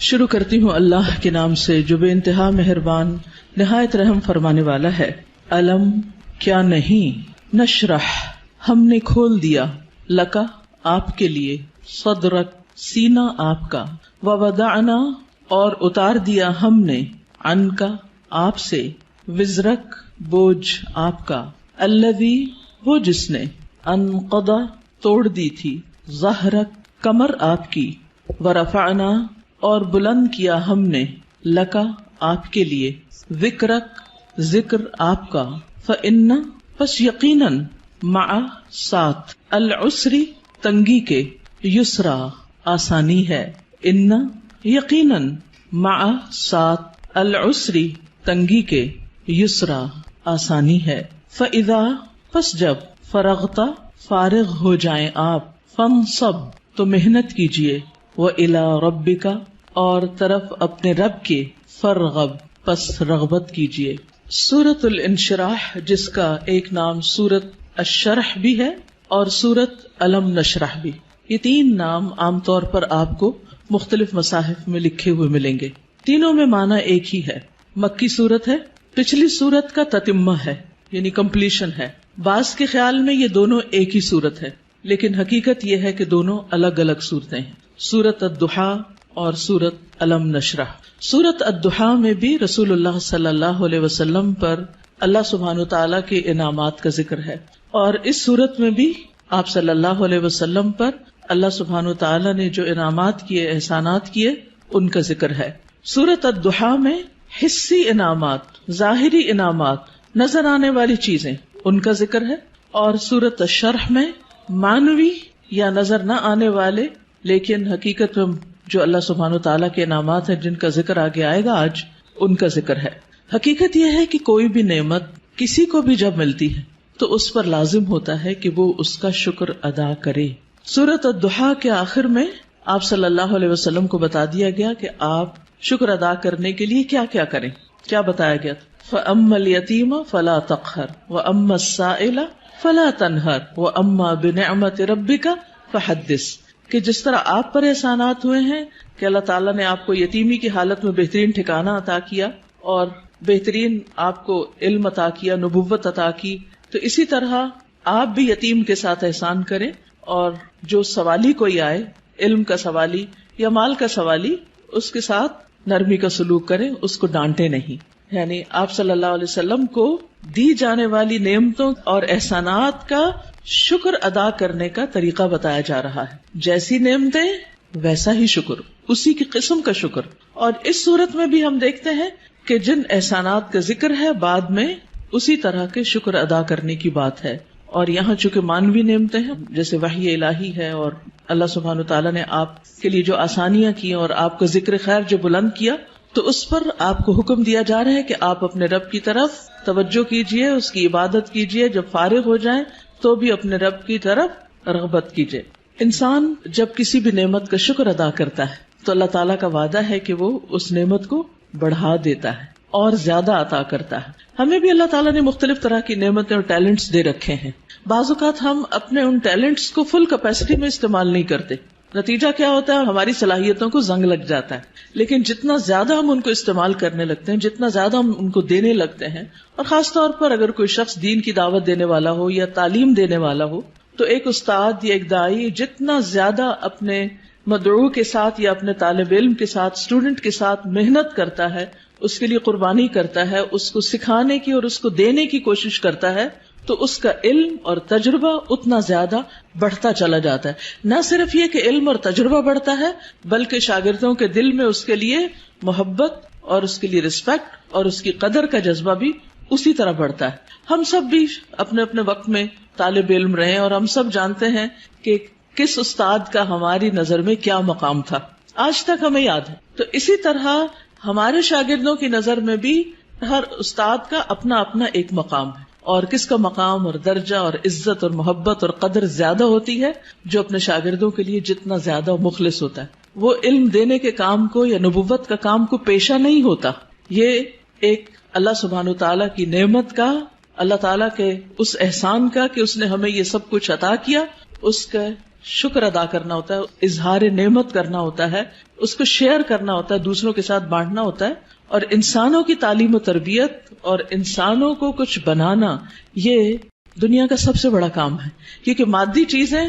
شروع کرتی ہوں اللہ کے نام سے جو بے انتہا مہربان نہایت رحم فرمانے والا ہے۔ علم کیا نہیں، نشرح ہم نے کھول دیا، لکا آپ کے لیے، صدرک سینہ آپ کا، ووضعنا اور اتار دیا ہم نے، عنکا آپ سے، وزرک بوجھ آپ کا، الذی وہ جس نے، انقضا توڑ دی تھی، ظہرک کمر آپ کی، ورفعنا اور بلند کیا ہم نے، لکا آپ کے لیے، ذکرک ذکر آپ کا، فإن پس یقیناً، مع ساتھ، العسری تنگی کے، یسرا آسانی ہے، ان یقیناً، مع ساتھ، العسری تنگی کے، یسرا آسانی ہے، فإذا پس جب، فرغتا فارغ ہو جائیں آپ، فانصب تو محنت کیجئے، وإلی ربک اور طرف اپنے رب کے، فرغب پس رغبت کیجئے۔ سورۃ الانشراح جس کا ایک نام سورۃ الشرح بھی ہے اور سورۃ الم نشرح بھی، یہ تین نام عام طور پر آپ کو مختلف مصاحف میں لکھے ہوئے ملیں گے۔ تینوں میں معنی ایک ہی ہے، مکی سورت ہے، پچھلی سورت کا تتمہ ہے یعنی کمپلیشن ہے۔ بعض کے خیال میں یہ دونوں ایک ہی سورت ہے، لیکن حقیقت یہ ہے کہ دونوں الگ الگ صورتیں ہیں، سورۃ الضحیٰ اور سورۃ الم نشرح۔ سورۃ الضحیٰ میں بھی رسول اللہ صلی اللہ علیہ وسلم پر اللہ سبحانہ تعالیٰ کے انعامات کا ذکر ہے، اور اس سورت میں بھی آپ صلی اللہ علیہ وسلم پر اللہ سبحانہ تعالیٰ نے جو انعامات کیے، احسانات کیے، ان کا ذکر ہے۔ سورۃ الضحیٰ میں حسی انعامات، ظاہری انعامات، نظر آنے والی چیزیں، ان کا ذکر ہے، اور سورۃ الشرح میں معنوی یا نظر نہ آنے والے لیکن حقیقت میں جو اللہ سبحانہ تعالیٰ کے انعامات ہیں جن کا ذکر آگے آئے گا آج، ان کا ذکر ہے۔ حقیقت یہ ہے کہ کوئی بھی نعمت کسی کو بھی جب ملتی ہے تو اس پر لازم ہوتا ہے کہ وہ اس کا شکر ادا کرے۔ سورۃ الضحیٰ کے آخر میں آپ صلی اللہ علیہ وسلم کو بتا دیا گیا کہ آپ شکر ادا کرنے کے لیے کیا کیا کریں۔ کیا بتایا گیا؟ فَأَمَّا الْيَتِيمَ فَلَا تَقْهَرْ وَأَمَّا السَّائِلَ فَلَا تَنْهَرْ وَأَمَّا بِنِعْمَةِ رَبِّكَ فَحَدِّثْ، کہ جس طرح آپ پر احسانات ہوئے ہیں کہ اللہ تعالیٰ نے آپ کو یتیمی کی حالت میں بہترین ٹھکانہ عطا کیا اور بہترین آپ کو علم عطا کیا، نبوت عطا کی، تو اسی طرح آپ بھی یتیم کے ساتھ احسان کریں، اور جو سوالی کوئی آئے، علم کا سوالی یا مال کا سوالی، اس کے ساتھ نرمی کا سلوک کریں، اس کو ڈانٹے نہیں۔ یعنی آپ صلی اللہ علیہ وسلم کو دی جانے والی نعمتوں اور احسانات کا شکر ادا کرنے کا طریقہ بتایا جا رہا ہے، جیسی نعمتیں ویسا ہی شکر، اسی کی قسم کا شکر۔ اور اس صورت میں بھی ہم دیکھتے ہیں کہ جن احسانات کا ذکر ہے بعد میں اسی طرح کے شکر ادا کرنے کی بات ہے، اور یہاں چونکہ مانوی نعمتیں ہیں جیسے وحی الہی ہے، اور اللہ سبحانہ تعالیٰ نے آپ کے لیے جو آسانیاں کی اور آپ کا ذکر خیر جو بلند کیا، تو اس پر آپ کو حکم دیا جا رہا ہے کہ آپ اپنے رب کی طرف توجہ کیجئے، اس کی عبادت کیجئے، جب فارغ ہو جائیں تو بھی اپنے رب کی طرف رغبت کیجئے۔ انسان جب کسی بھی نعمت کا شکر ادا کرتا ہے تو اللہ تعالیٰ کا وعدہ ہے کہ وہ اس نعمت کو بڑھا دیتا ہے اور زیادہ عطا کرتا ہے۔ ہمیں بھی اللہ تعالیٰ نے مختلف طرح کی نعمتیں اور ٹیلنٹس دے رکھے ہیں، بعض اوقات ہم اپنے ان ٹیلنٹس کو فل کیپیسٹی میں استعمال نہیں کرتے، نتیجہ کیا ہوتا ہے؟ ہماری صلاحیتوں کو زنگ لگ جاتا ہے۔ لیکن جتنا زیادہ ہم ان کو استعمال کرنے لگتے ہیں، جتنا زیادہ ہم ان کو دینے لگتے ہیں، اور خاص طور پر اگر کوئی شخص دین کی دعوت دینے والا ہو یا تعلیم دینے والا ہو، تو ایک استاد یا ایک داعی جتنا زیادہ اپنے مدعو کے ساتھ یا اپنے طالب علم کے ساتھ، اسٹوڈنٹ کے ساتھ محنت کرتا ہے، اس کے لیے قربانی کرتا ہے، اس کو سکھانے کی اور اس کو دینے کی کوشش کرتا ہے، تو اس کا علم اور تجربہ اتنا زیادہ بڑھتا چلا جاتا ہے۔ نہ صرف یہ کہ علم اور تجربہ بڑھتا ہے، بلکہ شاگردوں کے دل میں اس کے لیے محبت اور اس کے لیے رسپیکٹ اور اس کی قدر کا جذبہ بھی اسی طرح بڑھتا ہے۔ ہم سب بھی اپنے اپنے وقت میں طالب علم رہے، اور ہم سب جانتے ہیں کہ کس استاد کا ہماری نظر میں کیا مقام تھا، آج تک ہمیں یاد ہے۔ تو اسی طرح ہمارے شاگردوں کی نظر میں بھی ہر استاد کا اپنا اپنا ایک مقام ہے، اور کس کا مقام اور درجہ اور عزت اور محبت اور قدر زیادہ ہوتی ہے؟ جو اپنے شاگردوں کے لیے جتنا زیادہ مخلص ہوتا ہے، وہ علم دینے کے کام کو یا نبوت کا کام کو پیشہ نہیں ہوتا۔ یہ ایک اللہ سبحانہ تعالیٰ کی نعمت کا، اللہ تعالیٰ کے اس احسان کا کہ اس نے ہمیں یہ سب کچھ عطا کیا، اس کا شکر ادا کرنا ہوتا ہے، اظہار نعمت کرنا ہوتا ہے، اس کو شیئر کرنا ہوتا ہے، دوسروں کے ساتھ بانٹنا ہوتا ہے. اور انسانوں کی تعلیم و تربیت اور انسانوں کو کچھ بنانا یہ دنیا کا سب سے بڑا کام ہے. کیونکہ مادی چیزیں،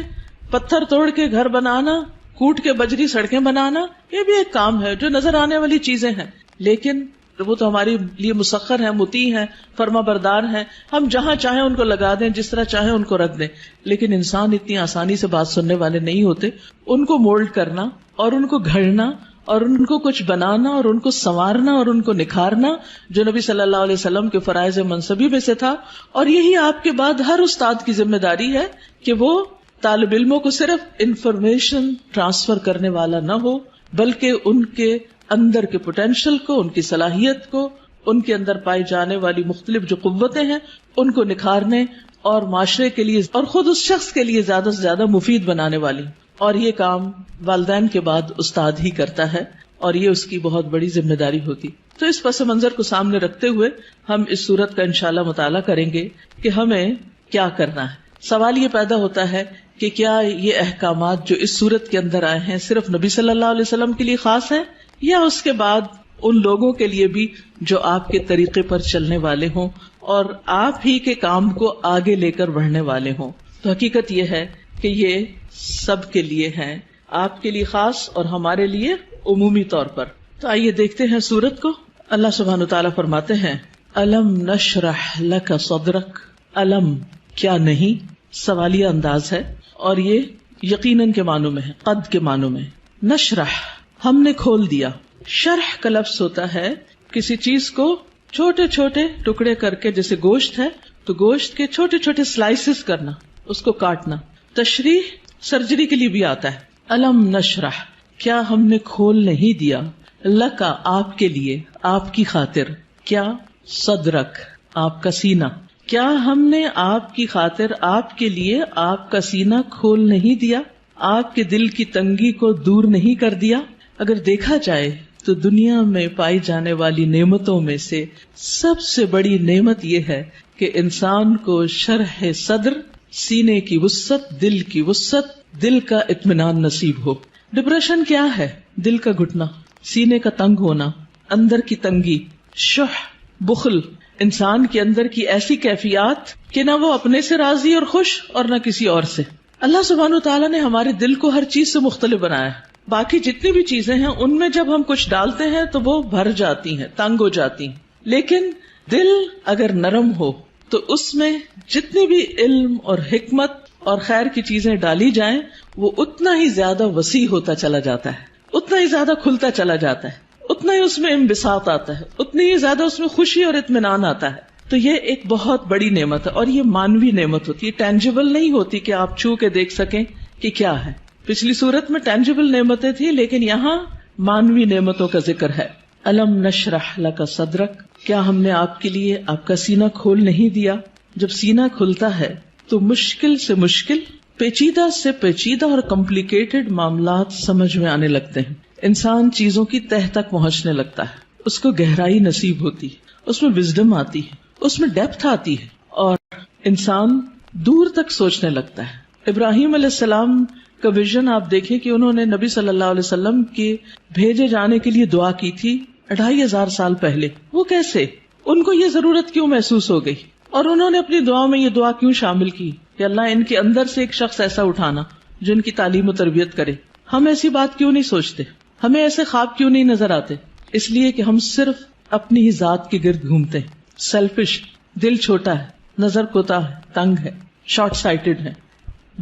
پتھر توڑ کے گھر بنانا، کوٹ کے بجری سڑکیں بنانا، یہ بھی ایک کام ہے جو نظر آنے والی چیزیں ہیں، لیکن وہ تو ہمارے لیے مسخر ہیں، مطیع ہیں، فرما بردار ہیں. ہم جہاں چاہیں ان کو لگا دیں، جس طرح چاہیں ان کو رکھ دیں. لیکن انسان اتنی آسانی سے بات سننے والے نہیں ہوتے. ان کو مولڈ کرنا اور ان کو گھڑنا اور ان کو کچھ بنانا اور ان کو سنوارنا اور ان کو نکھارنا جو نبی صلی اللہ علیہ وسلم کے فرائض منصبی میں سے تھا. اور یہی آپ کے بعد ہر استاد کی ذمہ داری ہے کہ وہ طالب علموں کو صرف انفارمیشن ٹرانسفر کرنے والا نہ ہو، بلکہ ان کے اندر کے پوٹینشل کو، ان کی صلاحیت کو، ان کے اندر پائی جانے والی مختلف جو قوتیں ہیں ان کو نکھارنے اور معاشرے کے لیے اور خود اس شخص کے لیے زیادہ سے زیادہ مفید بنانے والی. اور یہ کام والدین کے بعد استاد ہی کرتا ہے اور یہ اس کی بہت بڑی ذمہ داری ہوتی. تو اس پس منظر کو سامنے رکھتے ہوئے ہم اس صورت کا انشاءاللہ مطالعہ کریں گے کہ ہمیں کیا کرنا ہے. سوال یہ پیدا ہوتا ہے کہ کیا یہ احکامات جو اس صورت کے اندر آئے ہیں صرف نبی صلی اللہ علیہ وسلم کے لیے خاص ہیں یا اس کے بعد ان لوگوں کے لیے بھی جو آپ کے طریقے پر چلنے والے ہوں اور آپ ہی کے کام کو آگے لے کر بڑھنے والے ہوں. تو حقیقت یہ ہے کہ یہ سب کے لیے ہیں، آپ کے لیے خاص اور ہمارے لیے عمومی طور پر. تو آئیے دیکھتے ہیں سورت کو. اللہ سبحانہ وتعالیٰ فرماتے ہیں الم نشرح لک صدرک. الم کیا نہیں سوالیہ انداز ہے اور یہ یقیناً کے معنوں میں ہے، قد کے معنوں میں. نشرح ہم نے کھول دیا. شرح کا لفظ ہوتا ہے کسی چیز کو چھوٹے چھوٹے ٹکڑے کر کے، جیسے گوشت ہے تو گوشت کے چھوٹے چھوٹے سلائسز کرنا، اس کو کاٹنا. تشریح سرجری کے لیے بھی آتا ہے. الم نشرح کیا ہم نے کھول نہیں دیا، لکا آپ کے لیے، آپ کی خاطر، کیا صدرک آپ کا سینہ، کیا ہم نے آپ کی خاطر، آپ کے لیے آپ کا سینہ کھول نہیں دیا، آپ کے دل کی تنگی کو دور نہیں کر دیا. اگر دیکھا جائے تو دنیا میں پائی جانے والی نعمتوں میں سے سب سے بڑی نعمت یہ ہے کہ انسان کو شرح صدر، سینے کی وسعت، دل کی وسعت، دل کا اطمینان نصیب ہو. ڈپریشن کیا ہے؟ دل کا گھٹنا، سینے کا تنگ ہونا، اندر کی تنگی، شح، بخل، انسان کے اندر کی ایسی کیفیات کہ نہ وہ اپنے سے راضی اور خوش اور نہ کسی اور سے. اللہ سبحانہ وتعالیٰ نے ہمارے دل کو ہر چیز سے مختلف بنایا ہے. باقی جتنی بھی چیزیں ہیں ان میں جب ہم کچھ ڈالتے ہیں تو وہ بھر جاتی ہیں، تنگ ہو جاتی ہیں. لیکن دل اگر نرم ہو تو اس میں جتنی بھی علم اور حکمت اور خیر کی چیزیں ڈالی جائیں وہ اتنا ہی زیادہ وسیع ہوتا چلا جاتا ہے، اتنا ہی زیادہ کھلتا چلا جاتا ہے، اتنا ہی اس میں انبساط آتا ہے، اتنی ہی زیادہ اس میں خوشی اور اطمینان آتا ہے. تو یہ ایک بہت بڑی نعمت ہے اور یہ مانوی نعمت ہوتی ہے، ٹینجیبل نہیں ہوتی کہ آپ چھو کے دیکھ سکیں کہ کیا ہے. پچھلی صورت میں ٹینجیبل نعمتیں تھیں لیکن یہاں مانوی نعمتوں کا ذکر ہے. الم نشرح لک صدرک کیا ہم نے آپ کے لیے آپ کا سینہ کھول نہیں دیا. جب سینہ کھلتا ہے تو مشکل سے مشکل، پیچیدہ سے پیچیدہ اور کمپلیکیٹڈ معاملات سمجھ میں آنے لگتے ہیں. انسان چیزوں کی تہ تک پہنچنے لگتا ہے، اس کو گہرائی نصیب ہوتی ہے، اس میں وزڈم آتی ہے، اس میں ڈیپتھ آتی ہے اور انسان دور تک سوچنے لگتا ہے. ابراہیم علیہ السلام کا ویژن آپ دیکھیں کہ انہوں نے نبی صلی اللہ علیہ وسلم کے بھیجے جانے کے لیے دعا کی تھی 2500 سال پہلے. وہ کیسے؟ ان کو یہ ضرورت کیوں محسوس ہو گئی اور انہوں نے اپنی دعا میں یہ دعا کیوں شامل کی کہ اللہ ان کے اندر سے ایک شخص ایسا اٹھانا جو ان کی تعلیم و تربیت کرے. ہم ایسی بات کیوں نہیں سوچتے؟ ہمیں ایسے خواب کیوں نہیں نظر آتے؟ اس لیے کہ ہم صرف اپنی ہی ذات کے گرد گھومتے ہیں. سیلفش، دل چھوٹا ہے، نظر کوتاہ ہے، تنگ ہے، شارٹ سائٹڈ ہے،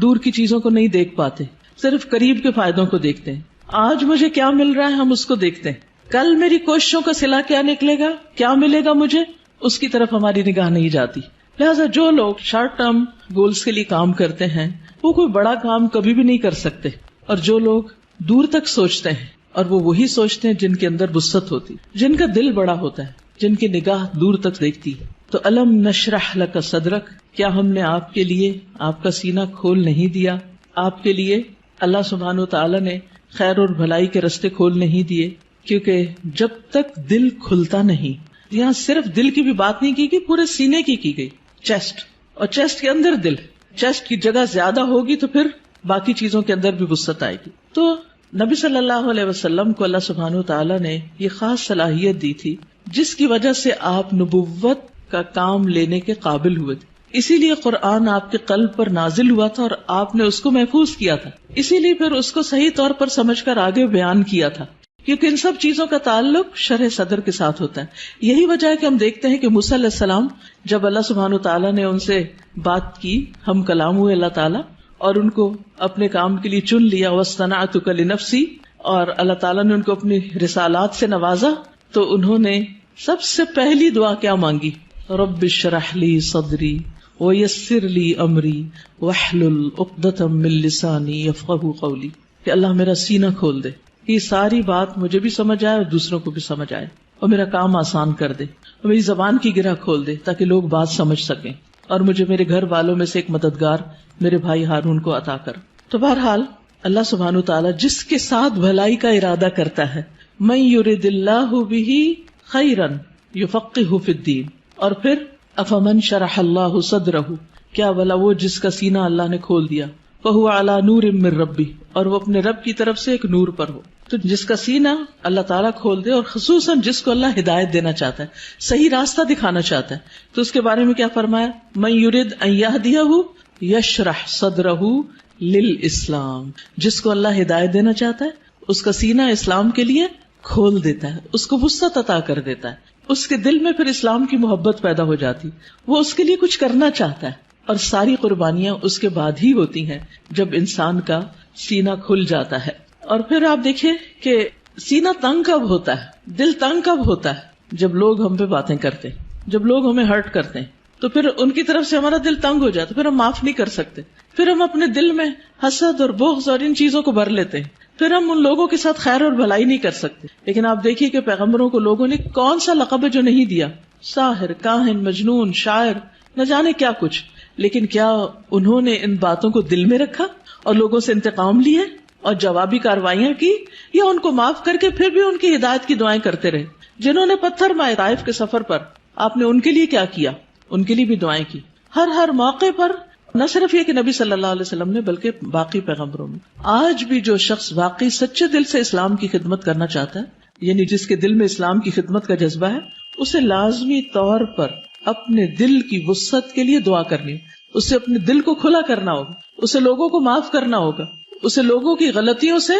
دور کی چیزوں کو نہیں دیکھ پاتے، صرف قریب کے فائدوں کو دیکھتے ہیں. آج مجھے کیا مل رہا ہے ہم اس کو دیکھتے ہیں، کل میری کوششوں کا صلہ کیا نکلے گا، کیا ملے گا مجھے، اس کی طرف ہماری نگاہ نہیں جاتی. لہٰذا جو لوگ شارٹ ٹرم گولز کے لیے کام کرتے ہیں وہ کوئی بڑا کام کبھی بھی نہیں کر سکتے، اور جو لوگ دور تک سوچتے ہیں اور وہ وہی سوچتے ہیں جن کے اندر وسعت ہوتی، جن کا دل بڑا ہوتا ہے، جن کی نگاہ دور تک دیکھتی ہے. تو الم نشرح لک صدرک کیا ہم نے آپ کے لیے آپ کا سینہ کھول نہیں دیا. آپ کے لیے اللہ سبحانہ وتعالی نے خیر اور بھلائی کے رستے کھول نہیں دیے، کیونکہ جب تک دل کھلتا نہیں، یہاں صرف دل کی بھی بات نہیں کی گئی، پورے سینے کی گئی. چیسٹ، اور چیسٹ کے اندر دل، چیسٹ کی جگہ زیادہ ہوگی تو پھر باقی چیزوں کے اندر بھی وسعت آئے گی. تو نبی صلی اللہ علیہ وسلم کو اللہ سبحانہ وتعالی نے یہ خاص صلاحیت دی تھی جس کی وجہ سے آپ نبوت کا کام لینے کے قابل ہوئے تھے. اسی لیے قرآن آپ کے قلب پر نازل ہوا تھا اور آپ نے اس کو محفوظ کیا تھا. اسی لیے پھر اس کو صحیح طور پر سمجھ کر آگے بیان کیا تھا، کیونکہ ان سب چیزوں کا تعلق شرح صدر کے ساتھ ہوتا ہے. یہی وجہ ہے کہ ہم دیکھتے ہیں کہ موسیٰ علیہ السلام جب اللہ سبحانہ وتعالی نے ان سے بات کی، ہم کلام ہوئے اللہ تعالیٰ، اور ان کو اپنے کام کے لیے چن لیا، وَاصْطَنَعْتُكَ لِنَفْسِي، اور اللہ تعالیٰ نے ان کو اپنی رسالات سے نوازا، تو انہوں نے سب سے پہلی دعا کیا مانگی؟ رب اشرح لی صدری ویسر لی امری واحلل عقدۃ من لسانی یفقہوا قولی، کہ اللہ میرا سینہ کھول دے، یہ ساری بات مجھے بھی سمجھ آئے اور دوسروں کو بھی سمجھ آئے، اور میرا کام آسان کر دے، اور میری زبان کی گرہ کھول دے تاکہ لوگ بات سمجھ سکیں، اور مجھے میرے گھر والوں میں سے ایک مددگار میرے بھائی ہارون کو عطا کر. تو بہرحال اللہ سبحانہ وتعالی جس کے ساتھ بھلائی کا ارادہ کرتا ہے، من یرد اللہ بہ خیرا یفقہہ فی الدین، اور پھر افمن شرح اللہ صدرہ، کیا بھلا وہ جس کا سینہ اللہ نے کھول دیا، فہو علی نور من ربہ، اور وہ اپنے رب کی طرف سے ایک نور پر ہو. تو جس کا سینہ اللہ تعالیٰ کھول دے، اور خصوصاً جس کو اللہ ہدایت دینا چاہتا ہے، صحیح راستہ دکھانا چاہتا ہے، تو اس کے بارے میں کیا فرمایا؟ من یرد ان یہدیہ یشرح صدرہ للاسلام، جس کو اللہ ہدایت دینا چاہتا ہے اس کا سینہ اسلام کے لیے کھول دیتا ہے، اس کو وسعت عطا کر دیتا ہے، اس کے دل میں پھر اسلام کی محبت پیدا ہو جاتی، وہ اس کے لیے کچھ کرنا چاہتا ہے. اور ساری قربانیاں اس کے بعد ہی ہوتی ہیں جب انسان کا سینہ کھل جاتا ہے. اور پھر آپ دیکھیں کہ سینہ تنگ کب ہوتا ہے، دل تنگ کب ہوتا ہے؟ جب لوگ ہم پہ باتیں کرتے ہیں، جب لوگ ہمیں ہرٹ کرتے ہیں، تو پھر ان کی طرف سے ہمارا دل تنگ ہو جاتا، پھر ہم معاف نہیں کر سکتے، پھر ہم اپنے دل میں حسد اور بغض اور ان چیزوں کو بھر لیتے ہیں، پھر ہم ان لوگوں کے ساتھ خیر اور بھلائی نہیں کر سکتے. لیکن آپ دیکھیے کہ پیغمبروں کو لوگوں نے کون سا لقب ہے جو نہیں دیا، ساحر، کاہن، مجنون، شاعر، نہ جانے کیا کچھ، لیکن کیا انہوں نے ان باتوں کو دل میں رکھا اور لوگوں سے انتقام لیے اور جوابی کاروائیاں کی، یا ان کو معاف کر کے پھر بھی ان کی ہدایت کی دعائیں کرتے رہے؟ جنہوں نے پتھر مارے طائف کے سفر پر، آپ نے ان کے لیے کیا کیا؟ ان کے لیے بھی دعائیں کی. ہر موقع پر نہ صرف یہ کہ نبی صلی اللہ علیہ وسلم نے، بلکہ باقی پیغمبروں میں آج بھی جو شخص واقعی سچے دل سے اسلام کی خدمت کرنا چاہتا ہے، یعنی جس کے دل میں اسلام کی خدمت کا جذبہ ہے، اسے لازمی طور پر اپنے دل کی وسعت کے لیے دعا کرنی، اسے اپنے دل کو کھلا کرنا ہوگا، اسے لوگوں کو معاف کرنا ہوگا، اسے لوگوں کی غلطیوں سے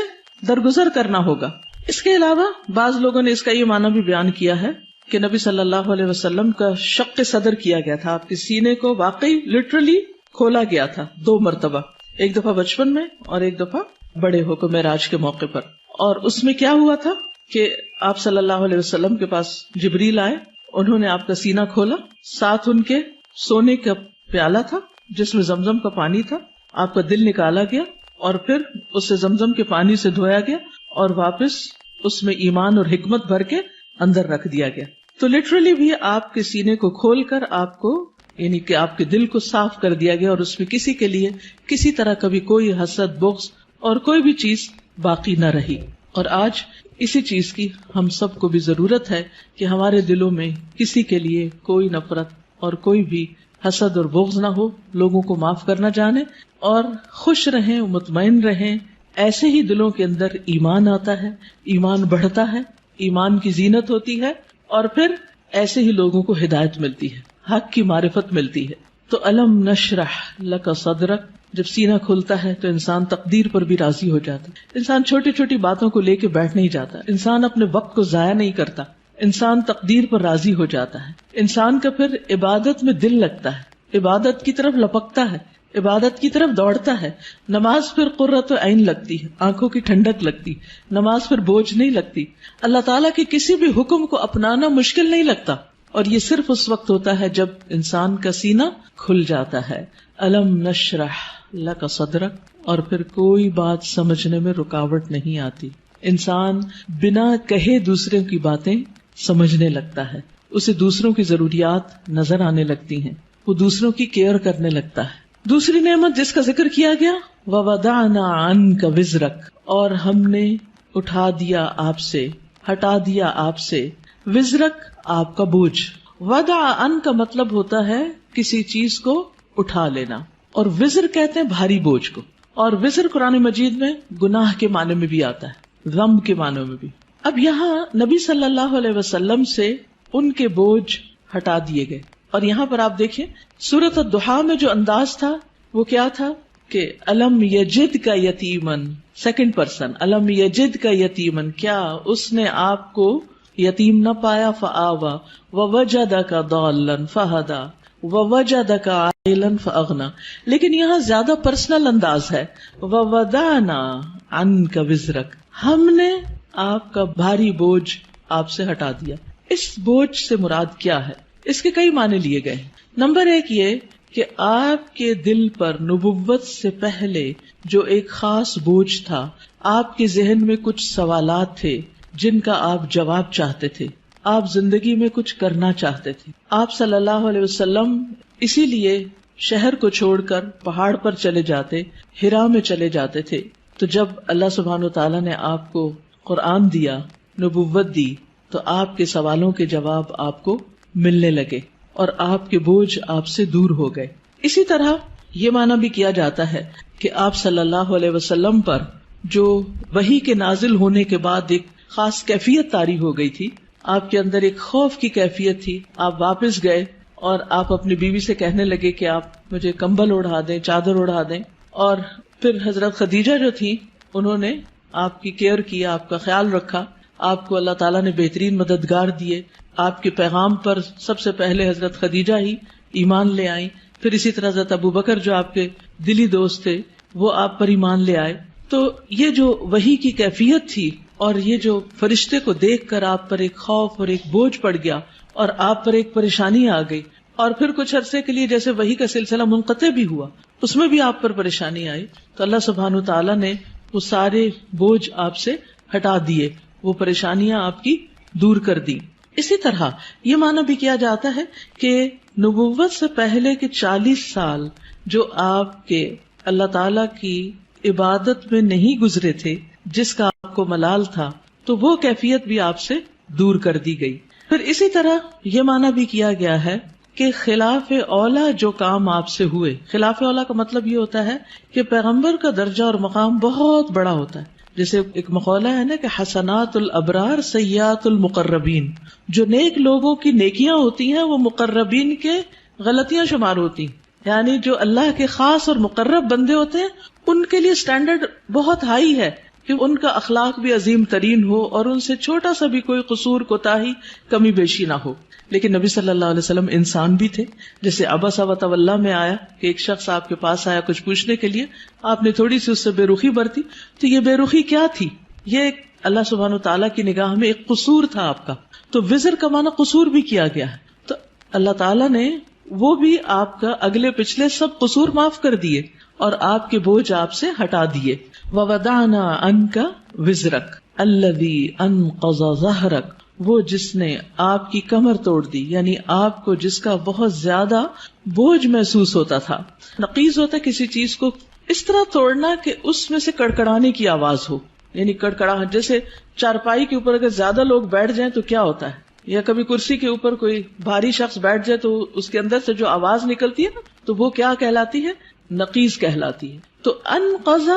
درگزر کرنا ہوگا. اس کے علاوہ بعض لوگوں نے اس کا یہ معنی بھی بیان کیا ہے کہ نبی صلی اللہ علیہ وسلم کا شق صدر کیا گیا تھا، آپ کے سینے کو واقعی لٹرلی کھولا گیا تھا 2 مرتبہ، ایک دفعہ بچپن میں اور ایک دفعہ بڑے ہو کر معراج کے موقع پر. اور اس میں کیا ہوا تھا کہ آپ صلی اللہ علیہ وسلم کے پاس جبریل آئے، انہوں نے آپ کا سینہ کھولا، ساتھ ان کے سونے کا پیالہ تھا جس میں زمزم کا پانی تھا، آپ کا دل نکالا گیا اور پھر اسے زمزم کے پانی سے دھویا گیا اور واپس اس میں ایمان اور حکمت بھر کے اندر رکھ دیا گیا. تو لٹرلی بھی آپ کے سینے کو کھول کر آپ کو، یعنی کہ آپ کے دل کو صاف کر دیا گیا، اور اس میں کسی کے لیے کسی طرح کبھی کوئی حسد، بغض اور کوئی بھی چیز باقی نہ رہی. اور آج اسی چیز کی ہم سب کو بھی ضرورت ہے کہ ہمارے دلوں میں کسی کے لیے کوئی نفرت اور کوئی بھی حسد اور بغض نہ ہو، لوگوں کو معاف کرنا جانے اور خوش رہیں، مطمئن رہیں. ایسے ہی دلوں کے اندر ایمان آتا ہے، ایمان بڑھتا ہے، ایمان کی زینت ہوتی ہے، اور پھر ایسے ہی لوگوں کو ہدایت ملتی ہے، حق کی معرفت ملتی ہے. تو الم نشرح لک صدرک، جب سینہ کھلتا ہے تو انسان تقدیر پر بھی راضی ہو جاتا ہے. انسان چھوٹی چھوٹی باتوں کو لے کے بیٹھ نہیں جاتا، انسان اپنے وقت کو ضائع نہیں کرتا، انسان تقدیر پر راضی ہو جاتا ہے. انسان کا پھر عبادت میں دل لگتا ہے، عبادت کی طرف لپکتا ہے، عبادت کی طرف دوڑتا ہے. نماز پھر قرۃ عین لگتی ہے، آنکھوں کی ٹھنڈک لگتی، نماز پھر بوجھ نہیں لگتی. اللہ تعالیٰ کے کسی بھی حکم کو اپنانا مشکل نہیں لگتا، اور یہ صرف اس وقت ہوتا ہے جب انسان کا سینہ کھل جاتا ہے. الم نشرح لک صدرک، اور پھر کوئی بات سمجھنے میں رکاوٹ نہیں آتی. انسان بنا کہے دوسروں کی باتیں سمجھنے لگتا ہے، اسے دوسروں کی ضروریات نظر آنے لگتی ہیں، وہ دوسروں کی کیئر کرنے لگتا ہے. دوسری نعمت جس کا ذکر کیا گیا، وَوَضَعْنَا عَنْكَ وِزْرَكَ، اور ہم نے اٹھا دیا آپ سے، ہٹا دیا آپ سے، وزرک آپ کا بوجھ. وضع ان کا مطلب ہوتا ہے کسی چیز کو اٹھا لینا، اور وزر کہتے ہیں بھاری بوجھ کو. اور وزر قرآن مجید میں گناہ کے معنی میں بھی آتا ہے، ذنب کے معنی میں بھی. اب یہاں نبی صلی اللہ علیہ وسلم سے ان کے بوجھ ہٹا دیے گئے. اور یہاں پر آپ دیکھیں سورۃ الضحیٰ میں جو انداز تھا وہ کیا تھا کہ الم یجد کا یتیمن، سیکنڈ پرسن، الم یجد کا یتیمن، کیا اس نے آپ کو یتیم نہ پایا، فآوا ووجدک ضالا فہدی ووجدک عائلا فاغنی. لیکن یہاں زیادہ پرسنل انداز ہے، ووضعنا عنک وزرک، ہم نے آپ کا بھاری بوجھ آپ سے ہٹا دیا. اس بوجھ سے مراد کیا ہے؟ اس کے کئی معنی لیے گئے. نمبر ایک یہ کہ آپ کے دل پر نبوت سے پہلے جو ایک خاص بوجھ تھا، آپ کے ذہن میں کچھ سوالات تھے جن کا آپ جواب چاہتے تھے، آپ زندگی میں کچھ کرنا چاہتے تھے. آپ صلی اللہ علیہ وسلم اسی لیے شہر کو چھوڑ کر پہاڑ پر چلے جاتے، ہرا میں چلے جاتے تھے. تو جب اللہ سبحانہ وتعالیٰ نے آپ کو قرآن دیا، نبوت دی، تو آپ کے سوالوں کے جواب آپ کو ملنے لگے اور آپ کے بوجھ آپ سے دور ہو گئے. اسی طرح یہ معنی بھی کیا جاتا ہے کہ آپ صلی اللہ علیہ وسلم پر جو وحی کے نازل ہونے کے بعد ایک خاص کیفیت طاری ہو گئی تھی، آپ کے اندر ایک خوف کی کیفیت تھی. آپ واپس گئے اور آپ اپنی بیوی سے کہنے لگے کہ آپ مجھے کمبل اڑا دیں، چادر اڑا دیں. اور پھر حضرت خدیجہ جو تھی انہوں نے آپ کی کیئر کی، آپ کا خیال رکھا. آپ کو اللہ تعالیٰ نے بہترین مددگار دیے. آپ کے پیغام پر سب سے پہلے حضرت خدیجہ ہی ایمان لے آئیں. پھر اسی طرح حضرت ابو بکر جو آپ کے دلی دوست تھے وہ آپ پر ایمان لے آئے. تو یہ جو وحی کی کیفیت تھی اور یہ جو فرشتے کو دیکھ کر آپ پر ایک خوف اور ایک بوجھ پڑ گیا اور آپ پر ایک پریشانی آ گئی، اور پھر کچھ عرصے کے لیے جیسے وحی کا سلسلہ منقطع بھی ہوا، اس میں بھی آپ پر پریشانی آئی، تو اللہ سبحانہ تعالیٰ نے وہ سارے بوجھ آپ سے ہٹا دیے، وہ پریشانیاں آپ کی دور کر دی. اسی طرح یہ معنی بھی کیا جاتا ہے کہ نبوت سے پہلے کے 40 سال جو آپ کے اللہ تعالی کی عبادت میں نہیں گزرے تھے، جس کا آپ کو ملال تھا، تو وہ کیفیت بھی آپ سے دور کر دی گئی. پھر اسی طرح یہ معنی بھی کیا گیا ہے کہ خلاف اولا جو کام آپ سے ہوئے، خلاف اولا کا مطلب یہ ہوتا ہے کہ پیغمبر کا درجہ اور مقام بہت بڑا ہوتا ہے. جیسے ایک مقولہ ہے نا کہ حسنات الابرار سیئات المقربین، جو نیک لوگوں کی نیکیاں ہوتی ہیں وہ مقربین کے غلطیاں شمار ہوتی ہیں. یعنی جو اللہ کے خاص اور مقرب بندے ہوتے ہیں ان کے لیے سٹینڈرڈ بہت ہائی ہے کہ ان کا اخلاق بھی عظیم ترین ہو اور ان سے چھوٹا سا بھی کوئی قصور، کوتاہی، کمی بیشی نہ ہو. لیکن نبی صلی اللہ علیہ وسلم انسان بھی تھے. جیسے عبس وتولی میں آیا کہ ایک شخص آپ کے پاس آیا کچھ پوچھنے کے لیے، آپ نے تھوڑی سی اس سے بے رخی برتی. تو یہ بے رخی کیا تھی؟ یہ ایک اللہ سبحانہ تعالیٰ کی نگاہ میں ایک قصور تھا آپ کا. تو وزر کا معنی قصور بھی کیا گیا ہے. تو اللہ تعالیٰ نے وہ بھی آپ کا اگلے پچھلے سب قصور معاف کر دیے اور آپ کے بوجھ آپ سے ہٹا دیے. وَوَضَعْنَا عَنْكَ وِزْرَكَ الَّذِي أَنْقَضَ ظَهْرَكَ، وہ جس نے آپ کی کمر توڑ دی، یعنی آپ کو جس کا بہت زیادہ بوجھ محسوس ہوتا تھا. نقیض ہوتا ہے کسی چیز کو اس طرح توڑنا کہ اس میں سے کڑکڑانے کی آواز ہو، یعنی کڑکڑاہٹ. جیسے چارپائی کے اوپر اگر زیادہ لوگ بیٹھ جائیں تو کیا ہوتا ہے، یا کبھی کرسی کے اوپر کوئی بھاری شخص بیٹھ جائے تو اس کے اندر سے جو آواز نکلتی ہے نا، تو وہ کیا کہلاتی ہے؟ نقیض کہلاتی ہے. تو انقض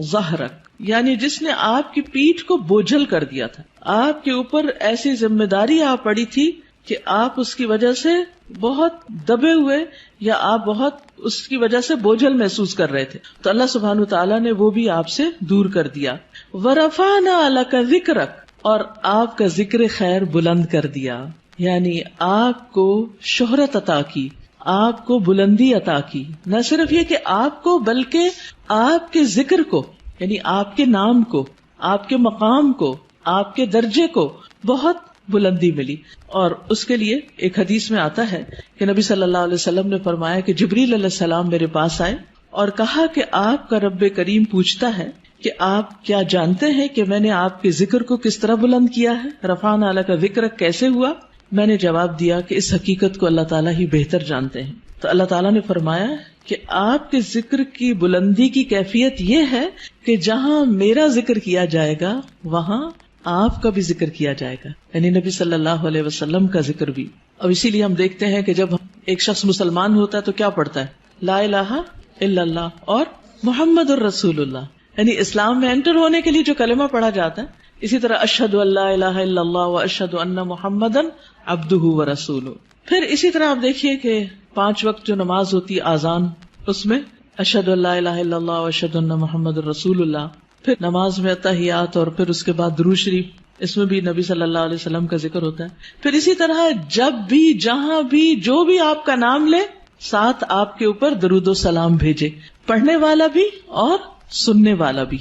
ظہرک یعنی جس نے آپ کی پیٹھ کو بوجھل کر دیا تھا، آپ کے اوپر ایسی ذمہ داری آ پڑی تھی کہ آپ اس کی وجہ سے بہت دبے ہوئے یا آپ بہت اس کی وجہ سے بوجھل محسوس کر رہے تھے. تو اللہ سبحانہ تعالیٰ نے وہ بھی آپ سے دور کر دیا. وَرَفَعْنَا لَكَ ذِكْرَكَ، اور آپ کا ذکر خیر بلند کر دیا، یعنی آپ کو شہرت عطا کی، آپ کو بلندی عطا کی. نہ صرف یہ کہ آپ کو، بلکہ آپ کے ذکر کو، یعنی آپ کے نام کو، آپ کے مقام کو، آپ کے درجے کو بہت بلندی ملی. اور اس کے لیے ایک حدیث میں آتا ہے کہ نبی صلی اللہ علیہ وسلم نے فرمایا کہ جبریل علیہ السلام میرے پاس آئے اور کہا کہ آپ کا رب کریم پوچھتا ہے کہ آپ کیا جانتے ہیں کہ میں نے آپ کے ذکر کو کس طرح بلند کیا ہے؟ رفعنا لک ذکرک کیسے ہوا؟ میں نے جواب دیا کہ اس حقیقت کو اللہ تعالیٰ ہی بہتر جانتے ہیں. تو اللہ تعالیٰ نے فرمایا کہ آپ کے ذکر کی بلندی کی کیفیت یہ ہے کہ جہاں میرا ذکر کیا جائے گا وہاں آپ کا بھی ذکر کیا جائے گا، یعنی نبی صلی اللہ علیہ وسلم کا ذکر بھی. اور اسی لیے ہم دیکھتے ہیں کہ جب ایک شخص مسلمان ہوتا ہے تو کیا پڑھتا ہے؟ لا الہ الا اللہ اور محمد الرسول اللہ، یعنی اسلام میں انٹر ہونے کے لیے جو کلمہ پڑھا جاتا ہے. اسی طرح اشہد ان لا الہ الا اللہ و اشہد ان محمدن عبدہ و رسولہ. پھر اسی طرح آپ دیکھیے کہ 5 وقت جو نماز ہوتی ہے آذان، اس میں اشہد ان لا الہ الا اللہ و اشہد ان محمد الرسول اللہ. پھر نماز میں اتحیات اور پھر اس کے بعد درود شریف، اس میں بھی نبی صلی اللہ علیہ وسلم کا ذکر ہوتا ہے. پھر اسی طرح جب بھی جہاں بھی جو بھی آپ کا نام لے ساتھ آپ کے اوپر درود و سلام بھیجے، پڑھنے والا بھی اور سننے والا بھی.